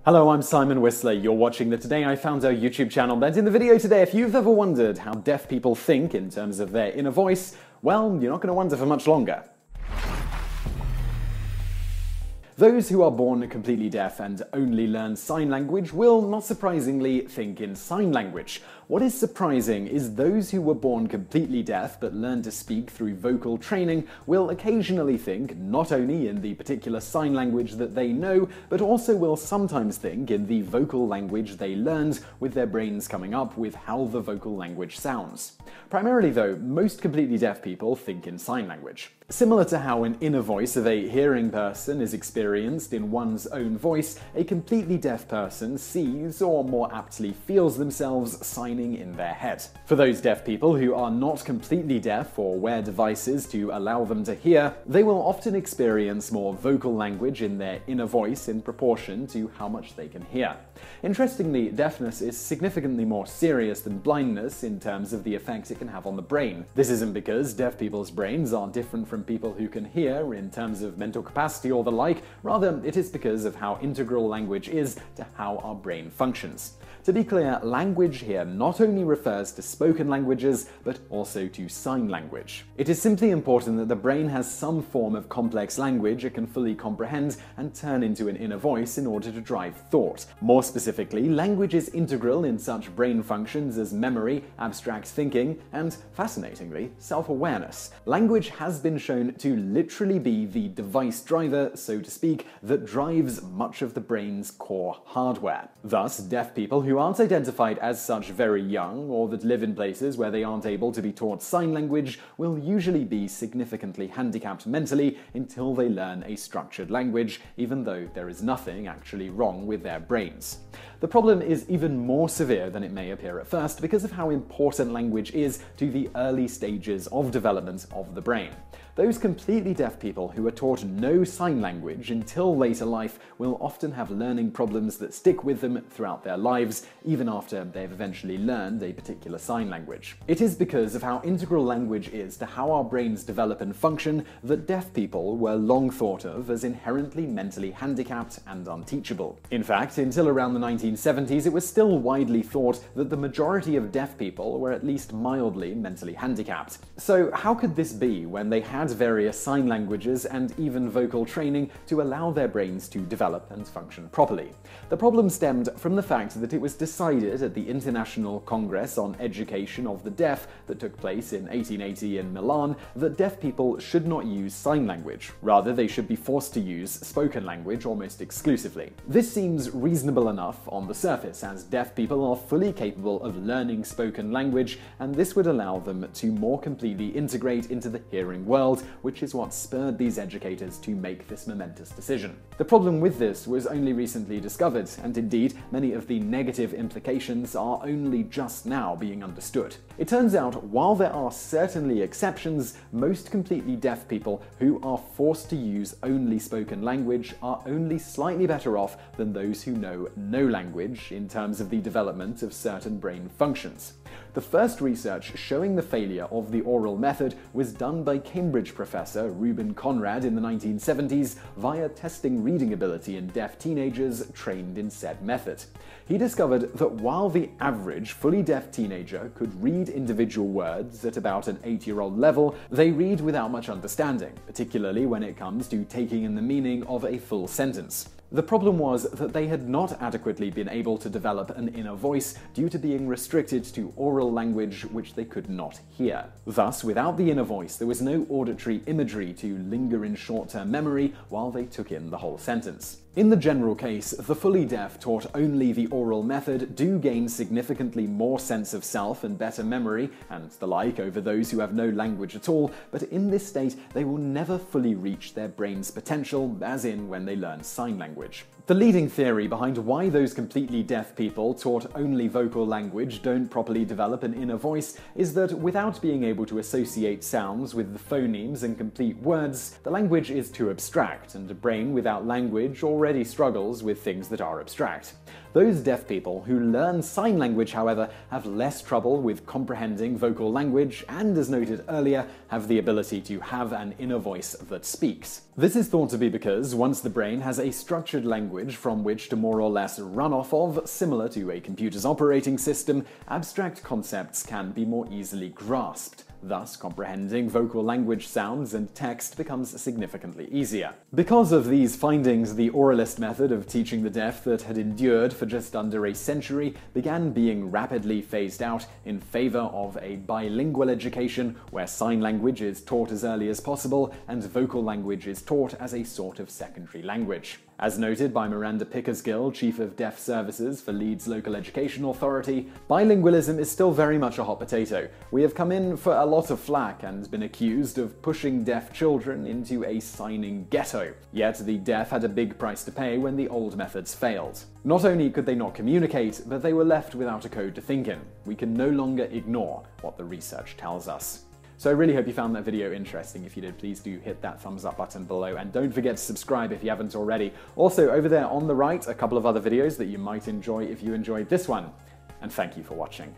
Hello, I'm Simon Whistler. You're watching the Today I Found Our YouTube channel, and in the video today, if you've ever wondered how deaf people think in terms of their inner voice, well, you're not going to wonder for much longer. Those who are born completely deaf and only learn sign language will, not surprisingly, think in sign language. What is surprising is those who were born completely deaf but learn to speak through vocal training will occasionally think not only in the particular sign language that they know, but also will sometimes think in the vocal language they learned, with their brains coming up with how the vocal language sounds. Primarily though, most completely deaf people think in sign language. Similar to how an inner voice of a hearing person is experienced in one's own voice, a completely deaf person sees, or more aptly feels themselves signing in their head. For those deaf people who are not completely deaf or wear devices to allow them to hear, they will often experience more vocal language in their inner voice in proportion to how much they can hear. Interestingly, deafness is significantly more serious than blindness in terms of the effect it can have on the brain. This isn't because deaf people's brains are different from people who can hear in terms of mental capacity or the like, rather it is because of how integral language is to how our brain functions. To be clear, language here not only refers to spoken languages, but also to sign language. It is simply important that the brain has some form of complex language it can fully comprehend and turn into an inner voice in order to drive thought. More specifically, language is integral in such brain functions as memory, abstract thinking, and, fascinatingly, self-awareness. Language has been shown to literally be the device driver, so to speak, that drives much of the brain's core hardware. Thus, deaf people who aren't identified as such very young, or that live in places where they aren't able to be taught sign language, will usually be significantly handicapped mentally until they learn a structured language, even though there is nothing actually wrong with their brains. The problem is even more severe than it may appear at first because of how important language is to the early stages of development of the brain. Those completely deaf people who are taught no sign language until later life will often have learning problems that stick with them throughout their lives, even after they've eventually learned a particular sign language. It is because of how integral language is to how our brains develop and function that deaf people were long thought of as inherently mentally handicapped and unteachable. In fact, until around the 1970s, it was still widely thought that the majority of deaf people were at least mildly mentally handicapped. So how could this be when they had various sign languages and even vocal training to allow their brains to develop and function properly? The problem stemmed from the fact that it was decided at the International Congress on Education of the Deaf that took place in 1880 in Milan that deaf people should not use sign language. Rather, they should be forced to use spoken language almost exclusively. This seems reasonable enough on the surface, as deaf people are fully capable of learning spoken language, and this would allow them to more completely integrate into the hearing world, which is what spurred these educators to make this momentous decision. The problem with this was only recently discovered, and indeed, many of the negative implications are only just now being understood. It turns out, while there are certainly exceptions, most completely deaf people who are forced to use only spoken language are only slightly better off than those who know no language in terms of the development of certain brain functions. The first research showing the failure of the oral method was done by Cambridge professor Reuben Conrad in the 1970s via testing reading ability in deaf teenagers trained in said method. He discovered that while the average fully deaf teenager could read individual words at about an 8-year-old level, they read without much understanding, particularly when it comes to taking in the meaning of a full sentence. The problem was that they had not adequately been able to develop an inner voice due to being restricted to oral language which they could not hear. Thus, without the inner voice, there was no auditory imagery to linger in short-term memory while they took in the whole sentence. In the general case, the fully deaf taught only the oral method do gain significantly more sense of self and better memory and the like over those who have no language at all, but in this state they will never fully reach their brain's potential, as in when they learn sign language. The leading theory behind why those completely deaf people taught only vocal language don't properly develop an inner voice is that without being able to associate sounds with the phonemes and complete words, the language is too abstract, and a brain without language already struggles with things that are abstract. Those deaf people who learn sign language, however, have less trouble with comprehending vocal language and, as noted earlier, have the ability to have an inner voice that speaks. This is thought to be because once the brain has a structured language from which to more or less run off of, similar to a computer's operating system, abstract concepts can be more easily grasped. Thus, comprehending vocal language sounds and text becomes significantly easier. Because of these findings, the oralist method of teaching the deaf that had endured for just under a century began being rapidly phased out in favor of a bilingual education where sign language is taught as early as possible and vocal language is taught as a sort of secondary language. As noted by Miranda Pickersgill, Chief of Deaf Services for Leeds Local Education Authority, bilingualism is still very much a hot potato. We have come in for a lot of flack and been accused of pushing deaf children into a signing ghetto. Yet the deaf had a big price to pay when the old methods failed. Not only could they not communicate, but they were left without a code to think in. We can no longer ignore what the research tells us. So I really hope you found that video interesting. If you did, please do hit that thumbs up button below and don't forget to subscribe if you haven't already. Also, over there on the right, a couple of other videos that you might enjoy if you enjoyed this one. And thank you for watching.